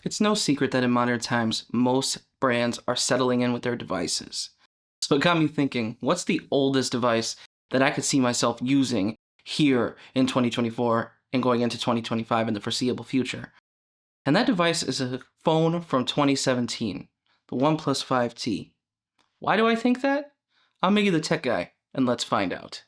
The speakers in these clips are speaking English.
It's no secret that in modern times, most brands are settling in with their devices. So it got me thinking, what's the oldest device that I could see myself using here in 2024 and going into 2025 in the foreseeable future? And that device is a phone from 2017, the OnePlus 5T. Why do I think that? I'm Miggy the Tech Guy, and let's find out.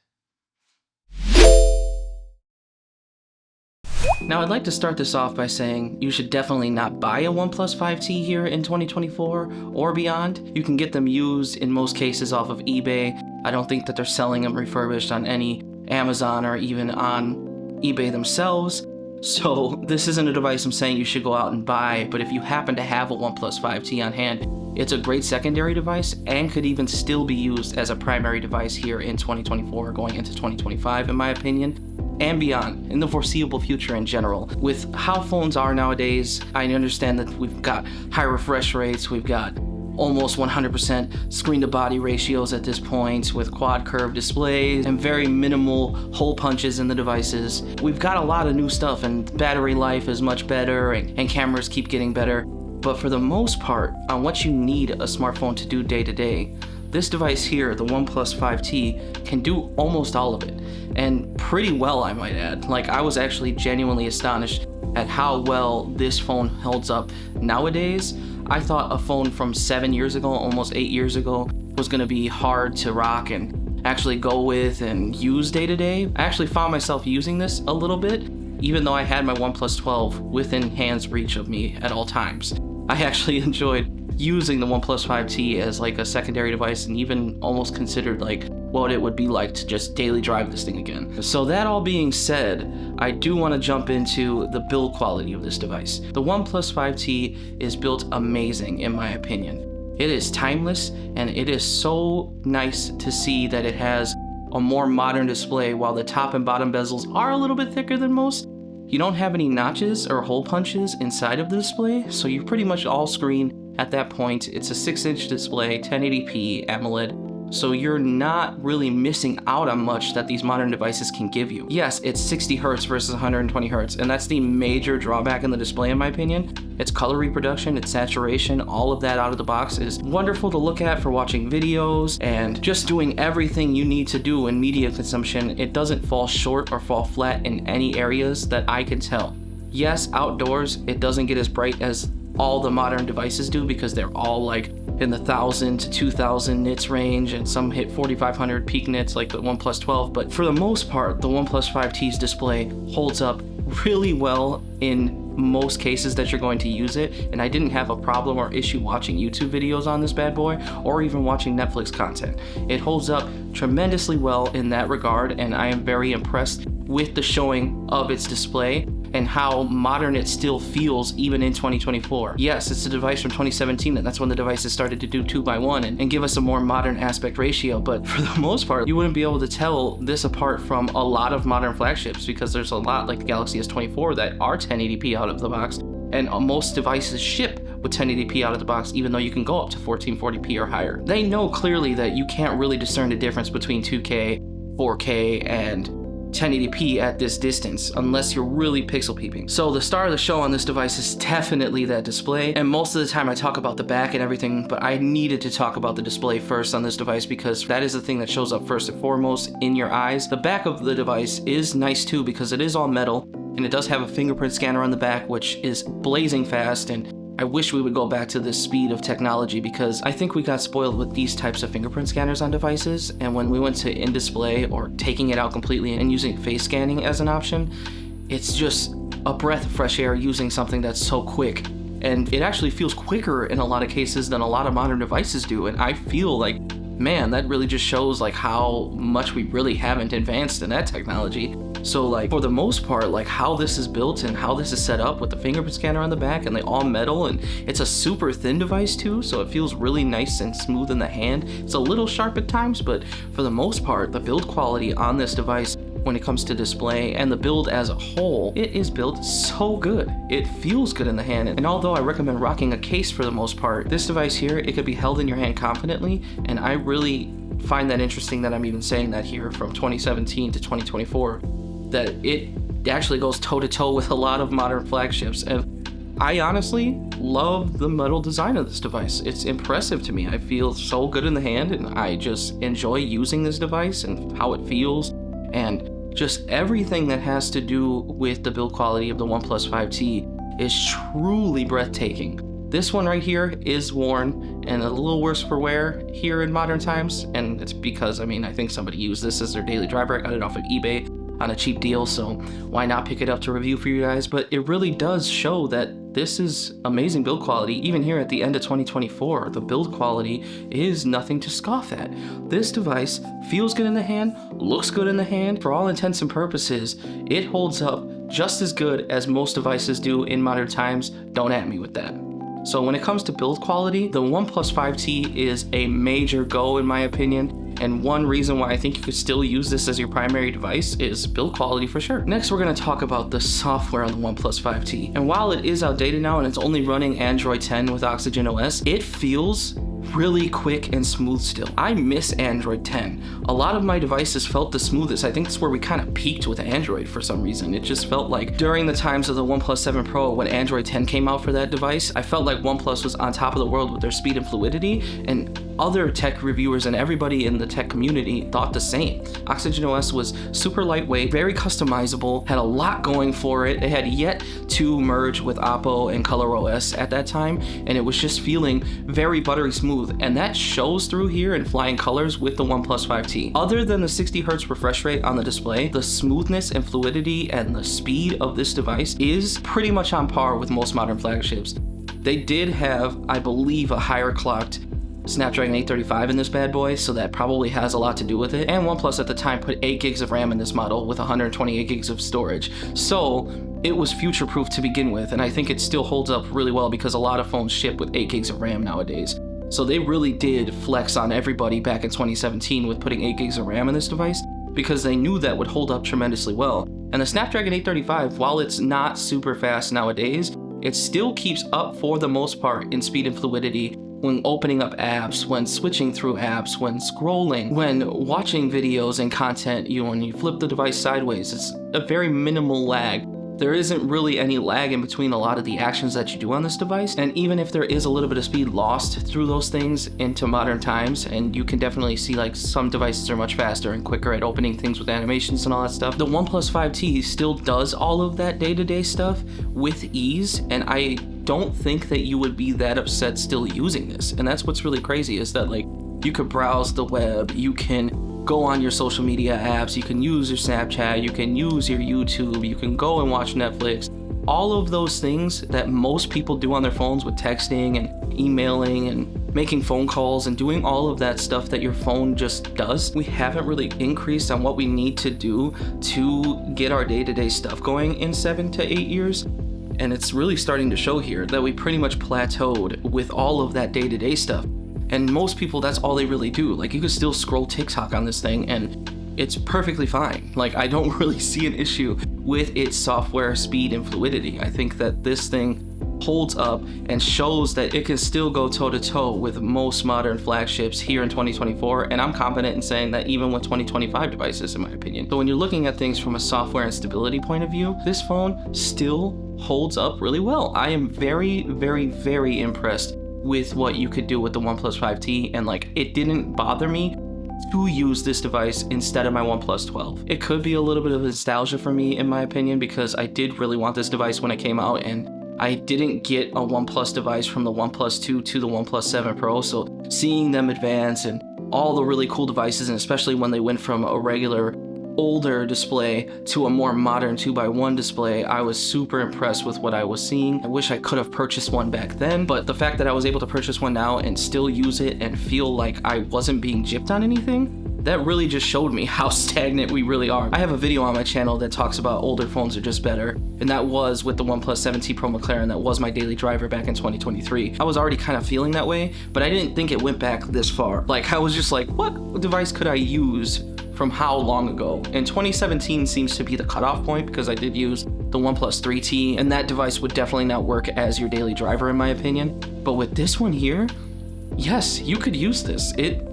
Now, I'd like to start this off by saying you should definitely not buy a OnePlus 5T here in 2024 or beyond. You can get them used in most cases off of eBay. I don't think that they're selling them refurbished on any Amazon or even on eBay themselves. So this isn't a device I'm saying you should go out and buy, but if you happen to have a OnePlus 5T on hand, it's a great secondary device and could even still be used as a primary device here in 2024 going into 2025 in my opinion. And beyond, in the foreseeable future in general. With how phones are nowadays, I understand that we've got high refresh rates, we've got almost 100% screen-to-body ratios at this point with quad curve displays and very minimal hole punches in the devices. We've got a lot of new stuff and battery life is much better and cameras keep getting better. But for the most part, on what you need a smartphone to do day to day, this device here, the OnePlus 5T, can do almost all of it, and pretty well I might add. Like, I was actually genuinely astonished at how well this phone holds up nowadays. I thought a phone from 7 years ago, almost 8 years ago, was gonna be hard to rock and actually go with and use day to day. I actually found myself using this a little bit, even though I had my OnePlus 12 within hand's reach of me at all times. I actually enjoyed using the OnePlus 5T as like a secondary device and even almost considered like what it would be like to just daily drive this thing again. So that all being said, I do want to jump into the build quality of this device. The OnePlus 5T is built amazing in my opinion. It is timeless and it is so nice to see that it has a more modern display while the top and bottom bezels are a little bit thicker than most. You don't have any notches or hole punches inside of the display, so you're pretty much all screen. At that point, it's a 6-inch display, 1080p AMOLED, so you're not really missing out on much that these modern devices can give you. Yes, it's 60 Hz versus 120 Hz, and that's the major drawback in the display in my opinion. Its color reproduction, its saturation, all of that out of the box is wonderful to look at for watching videos and just doing everything you need to do in media consumption. It doesn't fall short or fall flat in any areas that I can tell. Yes, outdoors, it doesn't get as bright as all the modern devices do because they're all like in the 1,000 to 2,000 nits range and some hit 4,500 peak nits like the OnePlus 12, but for the most part the OnePlus 5T's display holds up really well in most cases that you're going to use it, and I didn't have a problem or issue watching YouTube videos on this bad boy or even watching Netflix content. It holds up tremendously well in that regard, and I am very impressed with the showing of its display and how modern it still feels even in 2024. Yes, it's a device from 2017, and that's when the devices started to do 2x1 and give us a more modern aspect ratio, but for the most part, you wouldn't be able to tell this apart from a lot of modern flagships because there's a lot like the Galaxy S24 that are 1080p out of the box, and most devices ship with 1080p out of the box even though you can go up to 1440p or higher. They know clearly that you can't really discern the difference between 2K, 4K, and 1080p at this distance unless you're really pixel peeping. So the star of the show on this device is definitely that display, and most of the time I talk about the back and everything, but I needed to talk about the display first on this device because that is the thing that shows up first and foremost in your eyes. The back of the device is nice too because it is all metal and it does have a fingerprint scanner on the back which is blazing fast, and I wish we would go back to this speed of technology because I think we got spoiled with these types of fingerprint scanners on devices, and when we went to in-display or taking it out completely and using face scanning as an option, it's just a breath of fresh air using something that's so quick. And it actually feels quicker in a lot of cases than a lot of modern devices do, and I feel like, man, that really just shows like how much we really haven't advanced in that technology. So like for the most part, like how this is built and how this is set up with the fingerprint scanner on the back and they all metal, and it's a super thin device too, so it feels really nice and smooth in the hand. It's a little sharp at times, but for the most part, the build quality on this device when it comes to display and the build as a whole, it is built so good. It feels good in the hand, and although I recommend rocking a case for the most part, this device here, it could be held in your hand confidently, and I really find that interesting that I'm even saying that here from 2017 to 2024, that it actually goes toe-to-toe with a lot of modern flagships. And I honestly love the metal design of this device. It's impressive to me. I feel so good in the hand, and I just enjoy using this device and how it feels, and just everything that has to do with the build quality of the OnePlus 5T is truly breathtaking. This one right here is worn and a little worse for wear here in modern times, and it's because, I mean, I think somebody used this as their daily driver. I got it off of eBay on a cheap deal, so why not pick it up to review for you guys? But it really does show that this is amazing build quality. Even here at the end of 2024, the build quality is nothing to scoff at. This device feels good in the hand, looks good in the hand. For all intents and purposes, it holds up just as good as most devices do in modern times. Don't at me with that. So when it comes to build quality, the OnePlus 5T is a major go in my opinion. And one reason why I think you could still use this as your primary device is build quality for sure. Next, we're gonna talk about the software on the OnePlus 5T. And while it is outdated now and it's only running Android 10 with Oxygen OS, it feels really quick and smooth still. I miss Android 10. A lot of my devices felt the smoothest. I think that's where we kind of peaked with Android for some reason. It just felt like during the times of the OnePlus 7 Pro when Android 10 came out for that device, I felt like OnePlus was on top of the world with their speed and fluidity, and other tech reviewers and everybody in the tech community thought the same. Oxygen OS was super lightweight, very customizable, had a lot going for it. It had yet to merge with Oppo and ColorOS at that time, and it was just feeling very buttery smooth, and that shows through here in flying colors with the OnePlus 5T. Other than the 60 Hz refresh rate on the display, the smoothness and fluidity and the speed of this device is pretty much on par with most modern flagships. They did have, I believe, a higher clocked Snapdragon 835 in this bad boy, so that probably has a lot to do with it. And OnePlus at the time put 8 gigs of RAM in this model with 128 gigs of storage. So it was future-proof to begin with, and I think it still holds up really well because a lot of phones ship with 8 gigs of RAM nowadays. So they really did flex on everybody back in 2017 with putting 8 gigs of RAM in this device because they knew that would hold up tremendously well. And the Snapdragon 835, while it's not super fast nowadays, it still keeps up for the most part in speed and fluidity when opening up apps, when switching through apps, when scrolling, when watching videos and content, when you flip the device sideways. It's a very minimal lag. There isn't really any lag in between a lot of the actions that you do on this device, and even if there is a little bit of speed lost through those things into modern times, and you can definitely see like some devices are much faster and quicker at opening things with animations and all that stuff, the OnePlus 5T still does all of that day-to-day stuff with ease, and I don't think that you would be that upset still using this. And that's what's really crazy, is that like you could browse the web, you can go on your social media apps, you can use your Snapchat, you can use your YouTube, you can go and watch Netflix. All of those things that most people do on their phones with texting and emailing and making phone calls and doing all of that stuff that your phone just does, we haven't really increased on what we need to do to get our day-to-day stuff going in 7 to 8 years. And it's really starting to show here that we pretty much plateaued with all of that day-to-day stuff. And most people, that's all they really do. Like, you could still scroll TikTok on this thing and it's perfectly fine. Like, I don't really see an issue with its software speed and fluidity. I think that this thing holds up and shows that it can still go toe-to-toe with most modern flagships here in 2024, and I'm confident in saying that even with 2025 devices, in my opinion. So when you're looking at things from a software and stability point of view, this phone still holds up really well. I am very, very, very impressed with what you could do with the OnePlus 5T, and like, it didn't bother me to use this device instead of my OnePlus 12. It could be a little bit of nostalgia for me, in my opinion, because I did really want this device when it came out, and I didn't get a OnePlus device from the OnePlus 2 to the OnePlus 7 Pro, so seeing them advance and all the really cool devices, and especially when they went from a regular older display to a more modern 2x1 display, I was super impressed with what I was seeing. I wish I could have purchased one back then, but the fact that I was able to purchase one now and still use it and feel like I wasn't being gypped on anything, that really just showed me how stagnant we really are. I have a video on my channel that talks about older phones are just better, and that was with the OnePlus 7T Pro McLaren. That was my daily driver back in 2023. I was already kind of feeling that way, but I didn't think it went back this far. Like, I was just like, what device could I use from how long ago? And 2017 seems to be the cutoff point, because I did use the OnePlus 3T, and that device would definitely not work as your daily driver in my opinion. But with this one here, yes, you could use this. It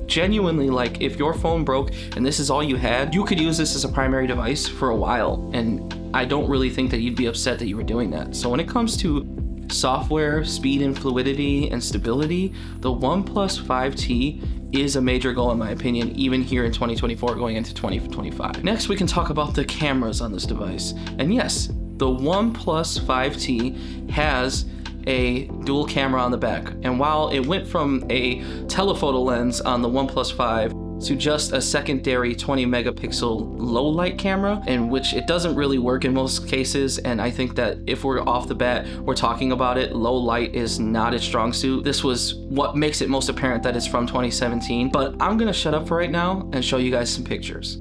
genuinely, like, if your phone broke and this is all you had, you could use this as a primary device for a while, and I don't really think that you'd be upset that you were doing that. So when it comes to software, speed and fluidity and stability, the OnePlus 5T is a major goal in my opinion, even here in 2024 going into 2025. Next, we can talk about the cameras on this device. And yes, the OnePlus 5T has a dual camera on the back. And while it went from a telephoto lens on the OnePlus 5 to just a secondary 20 megapixel low light camera, in which it doesn't really work in most cases, and I think that if we're off the bat, we're talking about it, low light is not its strong suit. This was what makes it most apparent that it's from 2017, but I'm gonna shut up for right now and show you guys some pictures.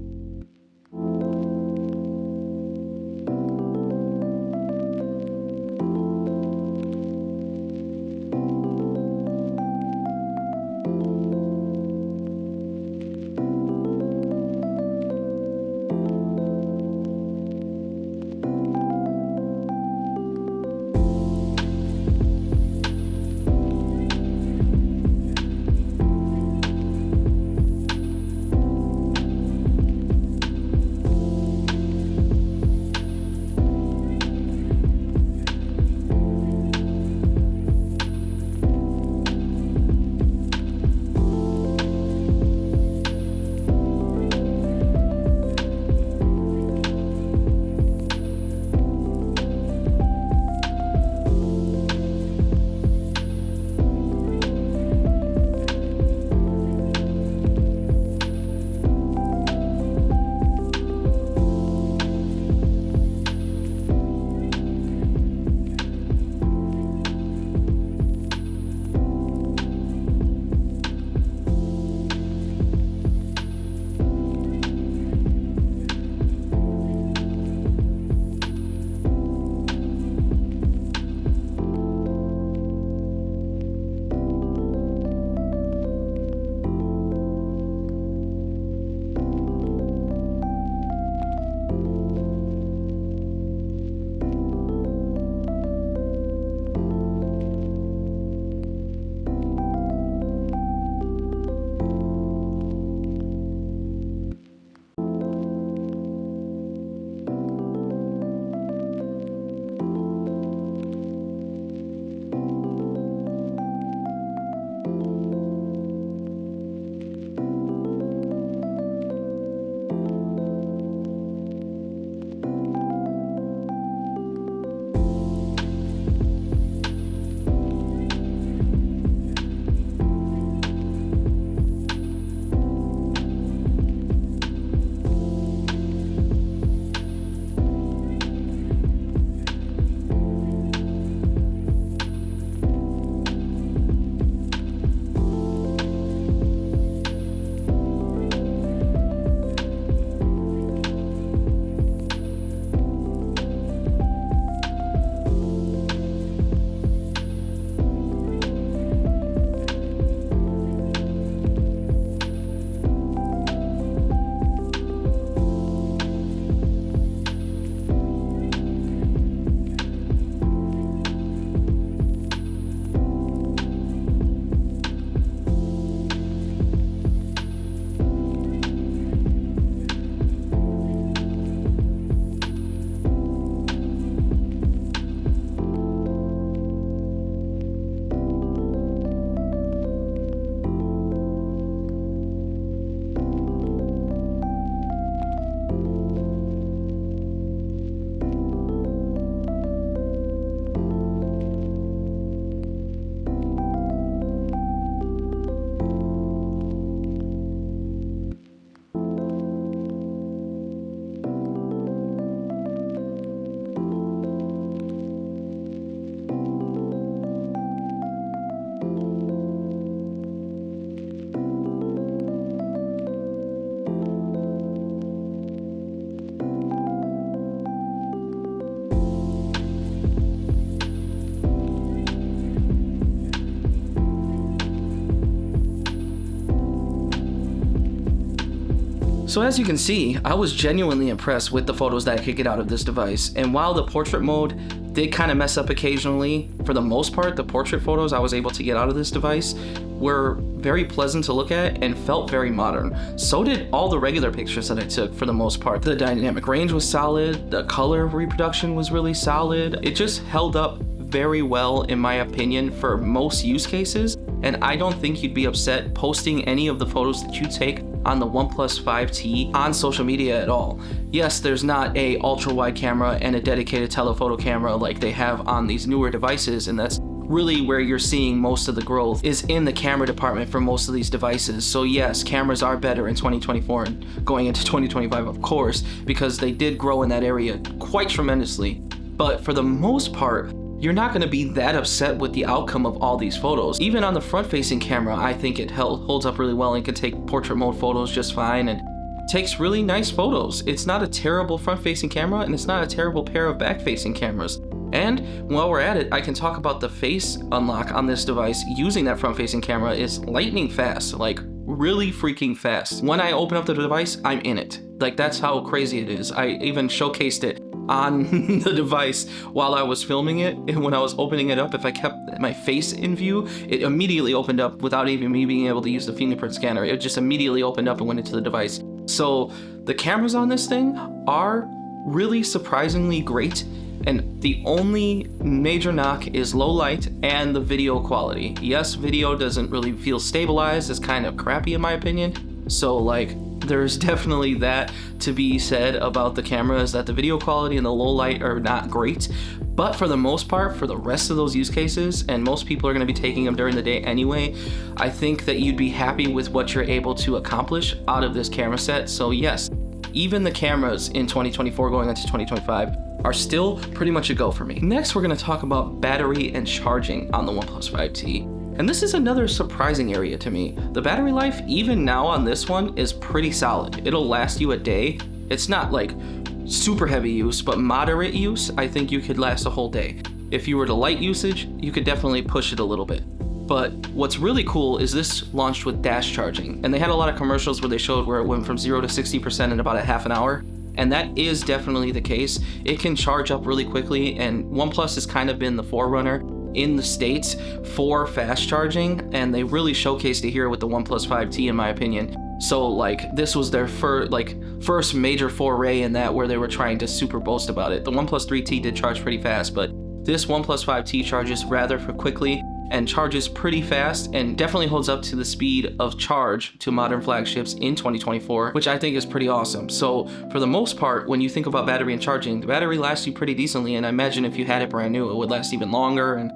So as you can see, I was genuinely impressed with the photos that I could get out of this device, and while the portrait mode did kind of mess up occasionally. For the most part, the portrait photos I was able to get out of this device were very pleasant to look at and felt very modern. So did all the regular pictures that I took for the most part. The dynamic range was solid, the color reproduction was really solid. It just held up very well in my opinion for most use cases, and I don't think you'd be upset posting any of the photos that you take on the OnePlus 5T on social media at all. Yes, there's not a ultra wide camera and a dedicated telephoto camera like they have on these newer devices, and that's really where you're seeing most of the growth is in the camera department for most of these devices. So yes, cameras are better in 2024 and going into 2025, of course, because they did grow in that area quite tremendously. But for the most part, you're not going to be that upset with the outcome of all these photos. Even on the front-facing camera, I think it holds up really well and can take portrait mode photos just fine and takes really nice photos. It's not a terrible front-facing camera, and it's not a terrible pair of back-facing cameras. And while we're at it, I can talk about the face unlock on this device using that front-facing camera is lightning fast, like really freaking fast. When I open up the device, I'm in it. Like, that's how crazy it is. I even showcased it on the device while I was filming it, and when I was opening it up, if I kept my face in view, it immediately opened up without even me being able to use the fingerprint scanner. It just immediately opened up and went into the device. So the cameras on this thing are really surprisingly great, and the only major knock is low light and the video quality. Yes, video doesn't really feel stabilized, it's kind of crappy in my opinion. So like, there's definitely that to be said about the cameras, that the video quality and the low light are not great. But for the most part, for the rest of those use cases, and most people are going to be taking them during the day anyway, I think that you'd be happy with what you're able to accomplish out of this camera set. So yes, even the cameras in 2024 going into 2025 are still pretty much a go for me. Next, we're going to talk about battery and charging on the OnePlus 5T. And this is another surprising area to me. The battery life, even now on this one, is pretty solid. It'll last you a day. It's not like super heavy use, but moderate use, I think you could last a whole day. If you were to light usage, you could definitely push it a little bit. But what's really cool is this launched with dash charging. And they had a lot of commercials where they showed where it went from 0 to 60% in about a half an hour. And that is definitely the case. It can charge up really quickly, and OnePlus has kind of been the forerunner in the States for fast charging, and they really showcased it here with the OnePlus 5T in my opinion. So like, this was their first major foray in that, where they were trying to super boast about it. The OnePlus 3T did charge pretty fast, but this OnePlus 5T charges rather quickly and charges pretty fast, and definitely holds up to the speed of charge to modern flagships in 2024, which I think is pretty awesome. So for the most part, when you think about battery and charging, the battery lasts you pretty decently, and I imagine if you had it brand new, it would last even longer. And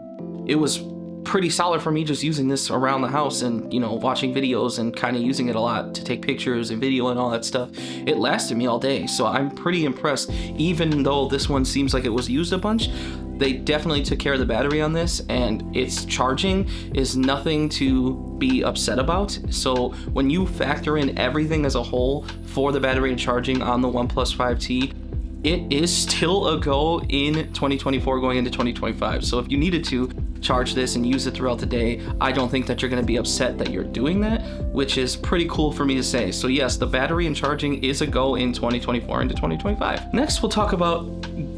it was pretty solid for me just using this around the house and, you know, watching videos and kind of using it a lot to take pictures and video and all that stuff. It lasted me all day, so I'm pretty impressed. Even though this one seems like it was used a bunch, they definitely took care of the battery on this, and its charging is nothing to be upset about. So when you factor in everything as a whole for the battery and charging on the OnePlus 5T, it is still a go in 2024 going into 2025. So if you needed to charge this and use it throughout the day, I don't think that you're going to be upset that you're doing that, which is pretty cool for me to say. So yes, the battery and charging is a go in 2024 into 2025. Next, we'll talk about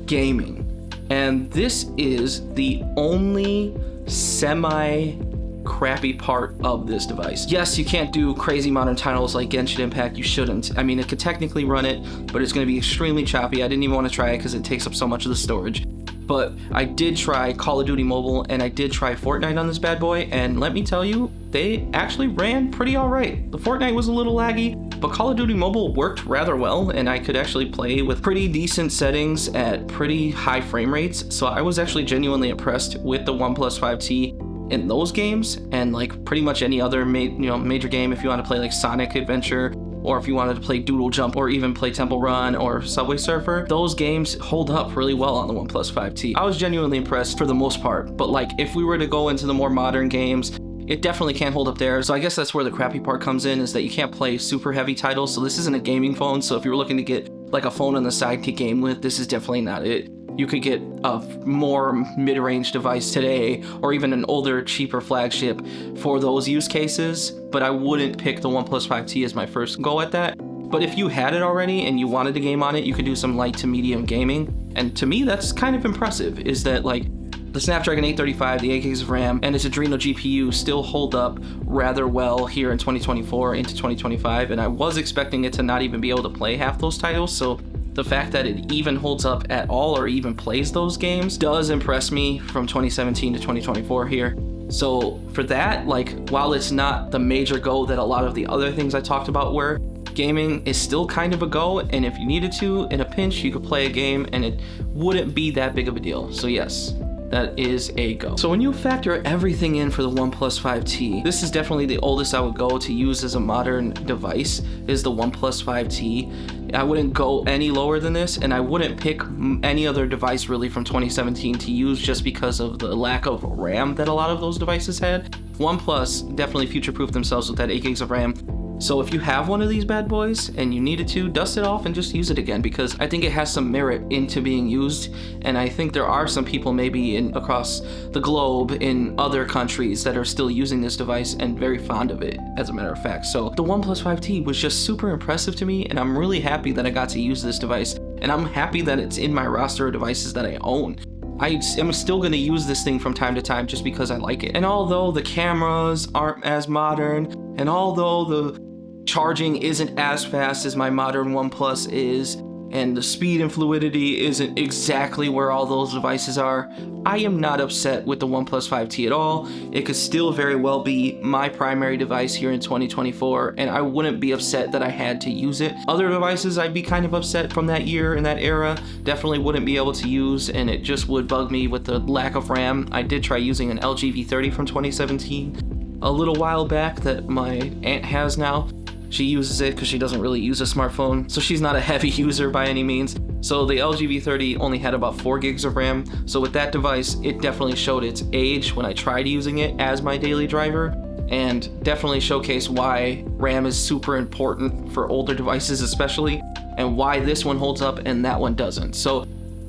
gaming. And this is the only semi-crappy part of this device. Yes, you can't do crazy modern titles like Genshin Impact, you shouldn't. I mean, it could technically run it, but it's going to be extremely choppy. I didn't even want to try it because it takes up so much of the storage. But I did try Call of Duty Mobile, and I did try Fortnite on this bad boy, and let me tell you, they actually ran pretty alright. The Fortnite was a little laggy, but Call of Duty Mobile worked rather well, and I could actually play with pretty decent settings at pretty high frame rates. So I was actually genuinely impressed with the OnePlus 5T in those games, and like pretty much any other major game. If you want to play like Sonic Adventure, or if you wanted to play Doodle Jump, or even play Temple Run or Subway Surfer, those games hold up really well on the OnePlus 5T. I was genuinely impressed for the most part, but like if we were to go into the more modern games, it definitely can't hold up there. So I guess that's where the crappy part comes in, is that you can't play super heavy titles. So this isn't a gaming phone, so if you were looking to get like a phone on the side to game with, this is definitely not it. You could get a more mid-range device today, or even an older, cheaper flagship for those use cases, but I wouldn't pick the OnePlus 5T as my first go at that. But if you had it already and you wanted to game on it, you could do some light to medium gaming. And to me, that's kind of impressive, is that like the Snapdragon 835, the 8 gigs of RAM, and its Adreno GPU still hold up rather well here in 2024 into 2025, and I was expecting it to not even be able to play half those titles, so the fact that it even holds up at all or even plays those games does impress me from 2017 to 2024 here. So for that, like, while it's not the major go that a lot of the other things I talked about were, gaming is still kind of a go, and if you needed to, in a pinch, you could play a game and it wouldn't be that big of a deal. So yes, that is a go. So when you factor everything in for the OnePlus 5T, this is definitely the oldest I would go to use as a modern device, is the OnePlus 5T. I wouldn't go any lower than this, and I wouldn't pick any other device really from 2017 to use just because of the lack of RAM that a lot of those devices had. OnePlus definitely future-proofed themselves with that 8 gigs of RAM. So if you have one of these bad boys and you needed to, dust it off and just use it again, because I think it has some merit into being used, and I think there are some people maybe across the globe in other countries that are still using this device and very fond of it, as a matter of fact. So the OnePlus 5T was just super impressive to me, and I'm really happy that I got to use this device, and I'm happy that it's in my roster of devices that I own. I am still going to use this thing from time to time just because I like it. And although the cameras aren't as modern, and although the charging isn't as fast as my modern OnePlus is, and the speed and fluidity isn't exactly where all those devices are, I am not upset with the OnePlus 5T at all. It could still very well be my primary device here in 2024, and I wouldn't be upset that I had to use it. Other devices I'd be kind of upset from that year and that era, definitely wouldn't be able to use, and it just would bug me with the lack of RAM. I did try using an LG V30 from 2017 a little while back that my aunt has now. She uses it because she doesn't really use a smartphone, so she's not a heavy user by any means. So the LG V30 only had about 4 gigs of RAM, so with that device, it definitely showed its age when I tried using it as my daily driver, and definitely showcased why RAM is super important for older devices especially, and why this one holds up and that one doesn't. So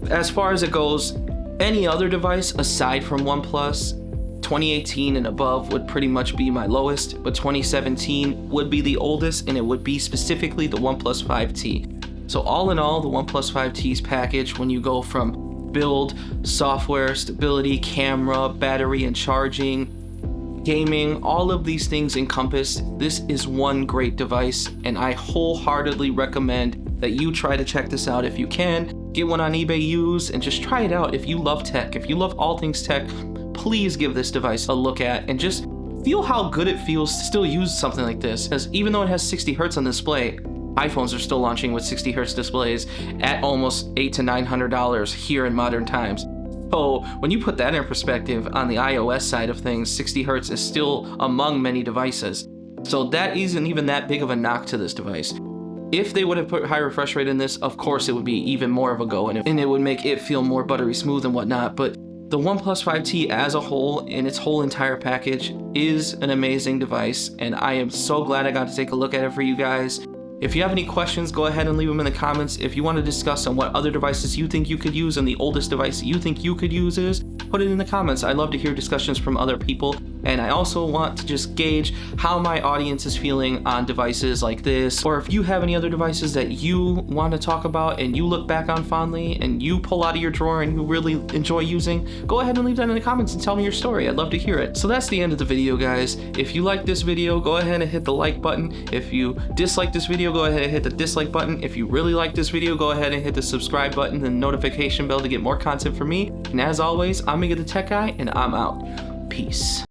as far as it goes, any other device aside from OnePlus, 2018 and above would pretty much be my lowest, but 2017 would be the oldest, and it would be specifically the OnePlus 5T. So all in all, the OnePlus 5T's package, when you go from build, software, stability, camera, battery and charging, gaming, all of these things encompassed, this is one great device, and I wholeheartedly recommend that you try to check this out if you can. Get one on eBay used and just try it out. If you love tech, if you love all things tech, please give this device a look at and just feel how good it feels to still use something like this. Because even though it has 60 Hz on display, iPhones are still launching with 60 Hz displays at almost $800 to $900 here in modern times. So when you put that in perspective, on the iOS side of things, 60 Hz is still among many devices. So that isn't even that big of a knock to this device. If they would have put high refresh rate in this, of course it would be even more of a go, and it would make it feel more buttery smooth and whatnot. But the OnePlus 5T as a whole, in its whole entire package, is an amazing device, and I am so glad I got to take a look at it for you guys. If you have any questions, go ahead and leave them in the comments. If you want to discuss on what other devices you think you could use and the oldest device you think you could use is, put it in the comments. I love to hear discussions from other people, and I also want to just gauge how my audience is feeling on devices like this, or if you have any other devices that you want to talk about and you look back on fondly and you pull out of your drawer and you really enjoy using, go ahead and leave that in the comments and tell me your story. I'd love to hear it. So that's the end of the video, guys. If you like this video, go ahead and hit the like button. If you dislike this video, go ahead and hit the dislike button. If you really like this video, go ahead and hit the subscribe button and the notification bell to get more content from me. And as always, I'm Mega the Tech Guy, and I'm out. Peace.